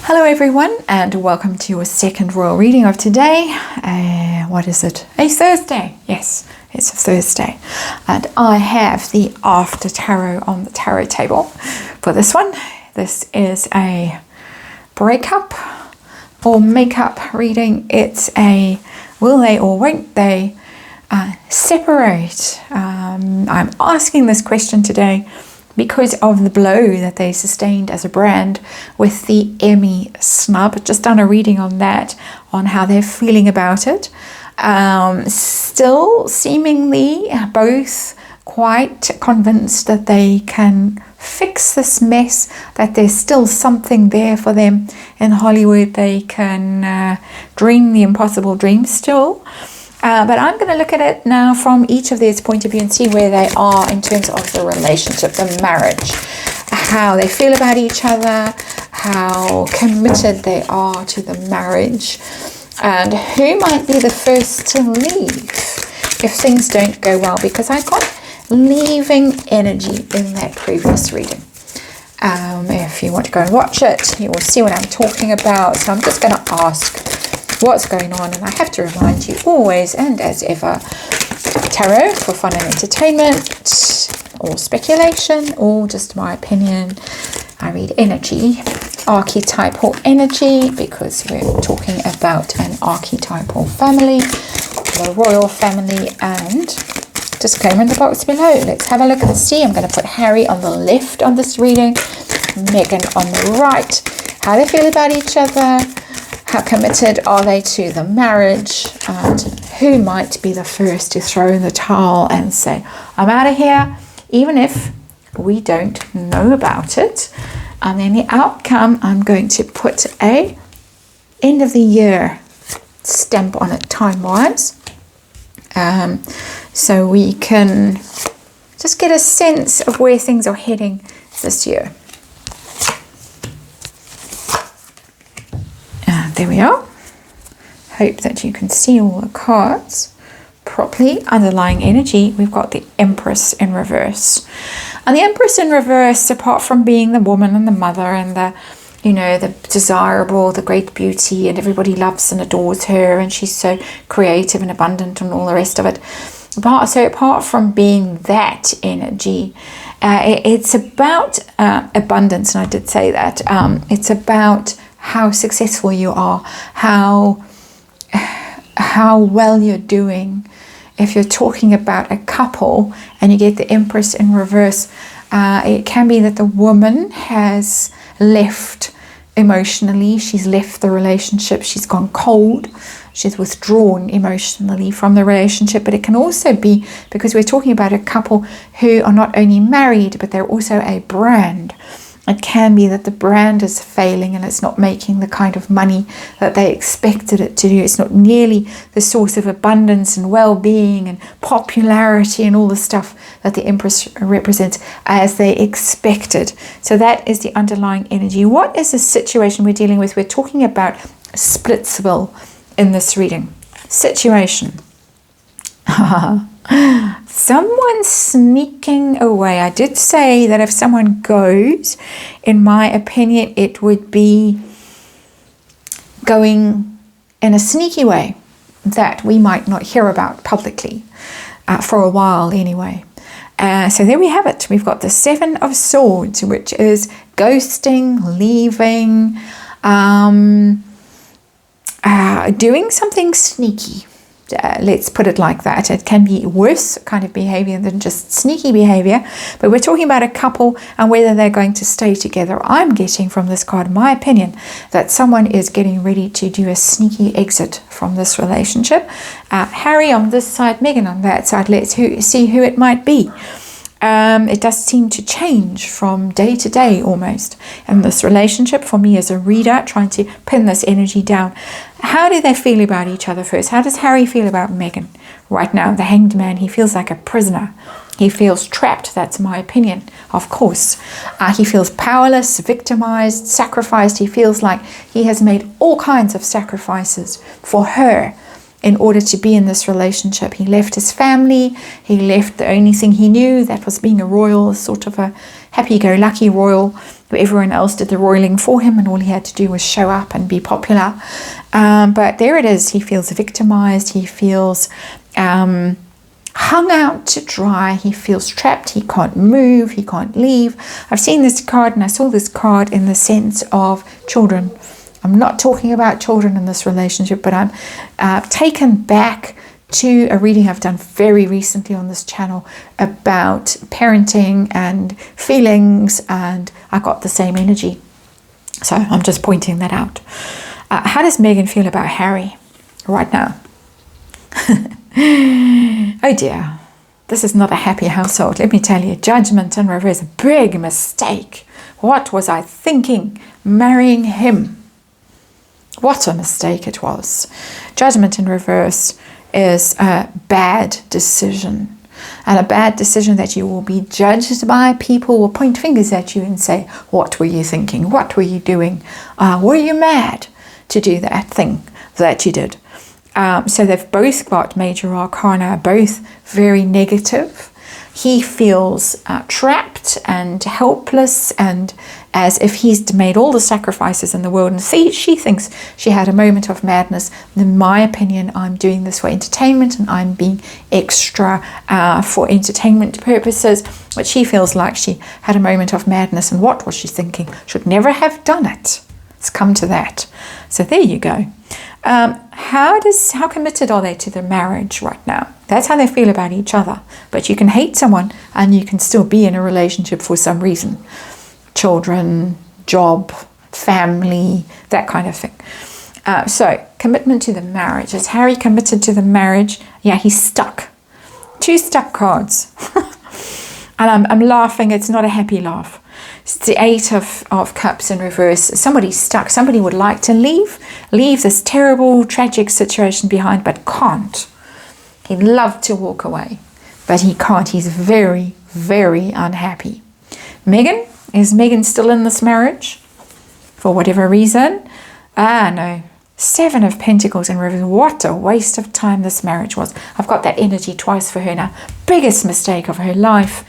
Hello everyone, and welcome to a second royal reading of today. What is it? A Thursday. Yes, it's a Thursday. And I have the After Tarot on the tarot table for this one. This is a breakup or makeup reading. It's a will they or won't they separate? I'm asking this question today because of the blow that they sustained as a brand with the Emmy snub. Just done a reading on that, on how they're feeling about it. Still seemingly both quite convinced that they can fix this mess, that there's still something there for them in Hollywood. They can dream the impossible dream still. But I'm going to look at it now from each of their point of view and see where they are in terms of the relationship, the marriage, how they feel about each other, how committed they are to the marriage, and who might be the first to leave if things don't go well, because I got leaving energy in that previous reading. If you want to go and watch it, you will see what I'm talking about. So I'm just going to ask what's going on, and I have to remind you always and as ever, tarot for fun and entertainment or speculation or just my opinion. I read energy, archetypal energy, because we're talking about an archetypal family, the royal family, and disclaimer in the box below. Let's have a look and see. I'm going to put Harry on the left on this reading, Meghan on the right. How they feel about each other, how committed are they to the marriage, and who might be the first to throw in the towel and say, I'm out of here, even if we don't know about it. And then the outcome, I'm going to put a end of the year stamp on it time-wise, so we can just get a sense of where things are heading this year. There we are. Hope that you can see all the cards properly. Underlying energy, we've got the Empress in reverse. And the Empress in reverse, apart from being the woman and the mother and the, you know, the desirable, the great beauty, and everybody loves and adores her, and she's so creative and abundant and all the rest of it. So apart from being that energy, it's about abundance, and I did say that. It's about how successful you are, how well you're doing. If you're talking about a couple and you get the Empress in reverse, it can be that the woman has left emotionally, she's left the relationship, she's gone cold, she's withdrawn emotionally from the relationship. But it can also be because we're talking about a couple who are not only married, but they're also a brand. It can be that the brand is failing and it's not making the kind of money that they expected it to do. It's not nearly the source of abundance and well-being and popularity and all the stuff that the Empress represents as they expected. So that is the underlying energy. What is the situation we're dealing with? We're talking about Splitsville in this reading. Situation. Someone sneaking away. I did say that if someone goes, in my opinion, it would be going in a sneaky way that we might not hear about publicly for a while anyway. So there we have it. We've got the Seven of Swords, which is ghosting, leaving, doing something sneaky. Let's put it like that. It can be worse kind of behavior than just sneaky behavior, but we're talking about a couple and whether they're going to stay together. I'm getting from this card, my opinion, that someone is getting ready to do a sneaky exit from this relationship. Harry on this side, Meghan on that side. Let's see who it might be. It does seem to change from day to day almost in this relationship. For me as a reader, trying to pin this energy down. How do they feel about each other first? How does Harry feel about Meghan? Right now, the Hanged Man, he feels like a prisoner. He feels trapped, that's my opinion, of course. He feels powerless, victimized, sacrificed. He feels like he has made all kinds of sacrifices for her in order to be in this relationship. He left his family, he left the only thing he knew, that was being a royal, sort of a happy-go-lucky royal, everyone else did the roiling for him, and all he had to do was show up and be popular. But there it is. He feels victimized. He feels hung out to dry. He feels trapped. He can't move. He can't leave. I've seen this card, and I saw this card in the sense of children. I'm not talking about children in this relationship, but I'm taken back to a reading I've done very recently on this channel about parenting and feelings, and I got the same energy. So I'm just pointing that out. How does Megan feel about Harry right now? Oh dear, this is not a happy household. Let me tell you, judgment in reverse, a big mistake. What was I thinking marrying him? What a mistake it was. Judgment in reverse is a bad decision, and a bad decision that you will be judged by. People will point fingers at you and say, what were you thinking? What were you doing? Were you mad to do that thing that you did? So they've both got major arcana, both very negative. He feels trapped and helpless, and as if he's made all the sacrifices in the world. And she thinks she had a moment of madness. In my opinion, I'm doing this for entertainment, and I'm being extra for entertainment purposes. But she feels like she had a moment of madness, and what was she thinking? Should never have done it. It's come to that. So there you go. How committed are they to their marriage right now? That's how they feel about each other. But you can hate someone and you can still be in a relationship for some reason. Children, job, family, that kind of thing. So commitment to the marriage. Is Harry committed to the marriage? Yeah, he's stuck. 2 stuck cards. And I'm laughing. It's not a happy laugh. It's the 8 of Cups in reverse. Somebody's stuck. Somebody would like to leave this terrible, tragic situation behind, but can't. He'd love to walk away, but he can't. He's very, very unhappy. Megan? Is Megan still in this marriage? For whatever reason? No. 7 of Pentacles in reverse. What a waste of time this marriage was. I've got that energy twice for her now. Biggest mistake of her life.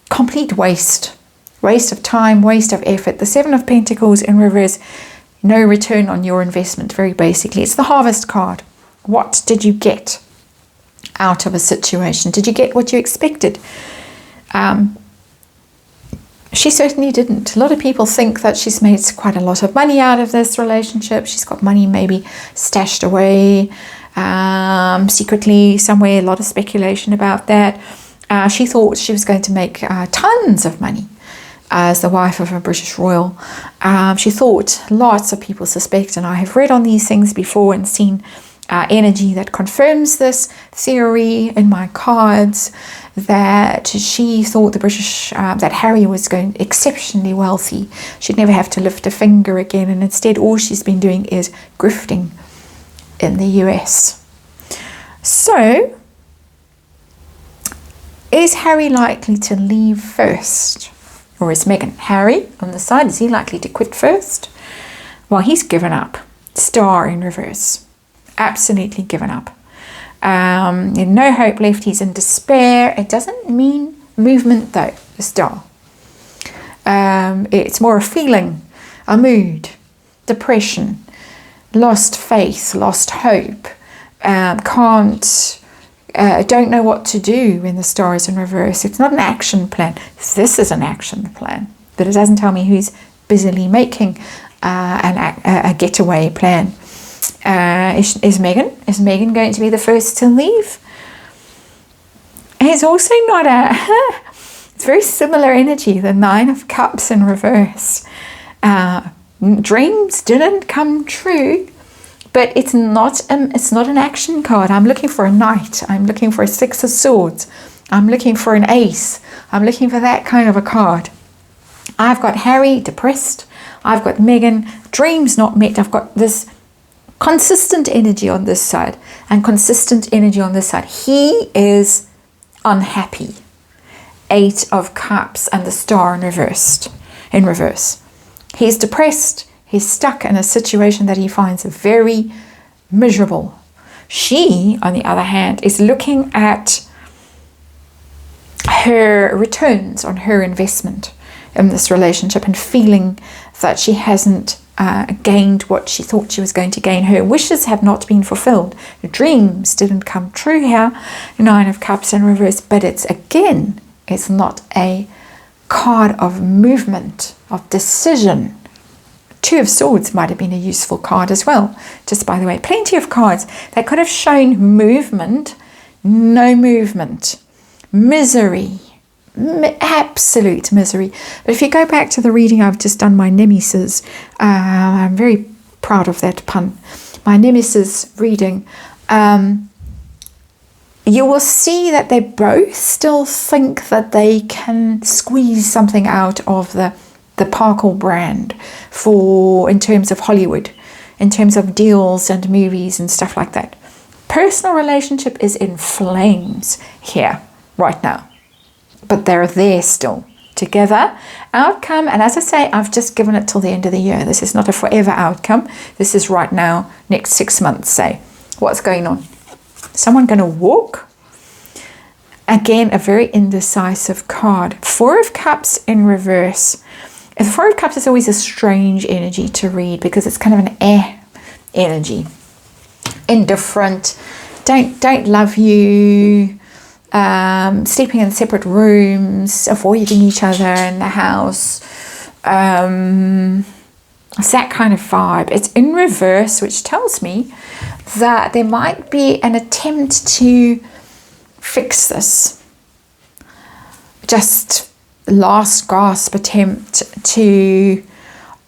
Complete waste. Waste of time, waste of effort. The 7 of Pentacles in reverse. No return on your investment, very basically. It's the Harvest card. What did you get out of a situation? Did you get what you expected? She certainly didn't. A lot of people think that she's made quite a lot of money out of this relationship. She's got money maybe stashed away secretly somewhere. A lot of speculation about that. She thought she was going to make tons of money as the wife of a British royal. She thought, lots of people suspect, and I have read on these things before and seen energy that confirms this theory in my cards, that she thought that Harry was going exceptionally wealthy. She'd never have to lift a finger again, and instead all she's been doing is grifting in the US. So, is Harry likely to leave first? Or is Meghan? Harry on the side, is he likely to quit first? Well, he's given up. Star in reverse. Absolutely given up. No hope left. He's in despair. It doesn't mean movement though, the star. It's more a feeling, a mood, depression, lost faith, lost hope, don't know what to do when the star is in reverse. It's not an action plan. This is an action plan, but it doesn't tell me who's busily making a getaway plan. Is Megan going to be the first to leave? It's also not it's very similar energy, the 9 of Cups in reverse. Dreams didn't come true, but it's not an action card. I'm looking for a knight. I'm looking for a 6 of swords. I'm looking for an ace. I'm looking for that kind of a card. I've got Harry depressed. I've got Megan, dreams not met. I've got this consistent energy on this side and consistent energy on this side. He is unhappy. 8 of Cups and the star in reverse. He's depressed. He's stuck in a situation that he finds very miserable. She, on the other hand, is looking at her returns on her investment. in this relationship and feeling that she hasn't gained what she thought she was going to gain. Her wishes have not been fulfilled. Her dreams didn't come true here. 9 of Cups in reverse, but it's not a card of movement, of decision. 2 of Swords might have been a useful card as well. Just by the way, plenty of cards that could have shown movement, no movement, misery, absolute misery. But if you go back to the reading I've just done, my nemesis, I'm very proud of that pun, my nemesis reading, you will see that they both still think that they can squeeze something out of the Parkle brand in terms of Hollywood, in terms of deals and movies and stuff like that. Personal relationship is in flames here right now, but they're there still together. Outcome, and as I say, I've just given it till the end of the year. This is not a forever outcome. This is right now, next 6 months, say. What's going on? Someone going to walk? Again, a very indecisive card. 4 of Cups in reverse. The 4 of Cups is always a strange energy to read because it's kind of an energy. Indifferent, don't love you, sleeping in separate rooms, avoiding each other in the house. It's that kind of vibe. It's in reverse, which tells me that there might be an attempt to fix this. Just last gasp attempt to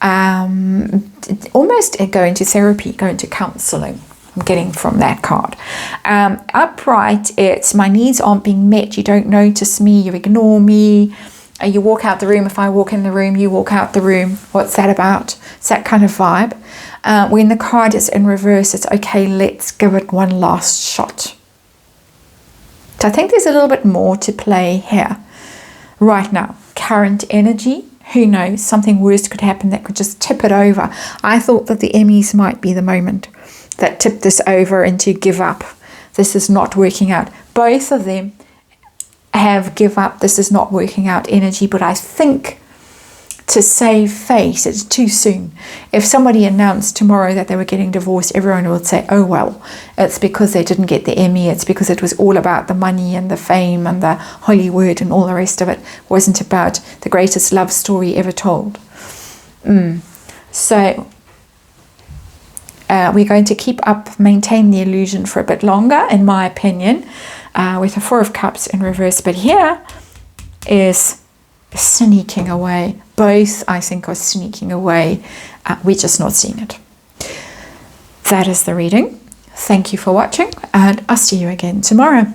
almost go into therapy, go into counseling. I'm getting from that card. Upright, it's my needs aren't being met. You don't notice me. You ignore me. You walk out the room. If I walk in the room, you walk out the room. What's that about? It's that kind of vibe. When the card is in reverse, it's okay, let's give it one last shot. So I think there's a little bit more to play here. Right now, current energy, who knows, something worse could happen that could just tip it over. I thought that the Emmys might be the moment that tipped this over into give up. This is not working out. Both of them have give up, this is not working out energy, but I think to save face, it's too soon. If somebody announced tomorrow that they were getting divorced, everyone would say, oh well, it's because they didn't get the Emmy, it's because it was all about the money and the fame and the Hollywood and all the rest of it. It wasn't about the greatest love story ever told. So we're going to maintain the illusion for a bit longer, in my opinion, with the 4 of Cups in reverse. But here is sneaking away. Both, I think, are sneaking away. We're just not seeing it. That is the reading. Thank you for watching, and I'll see you again tomorrow.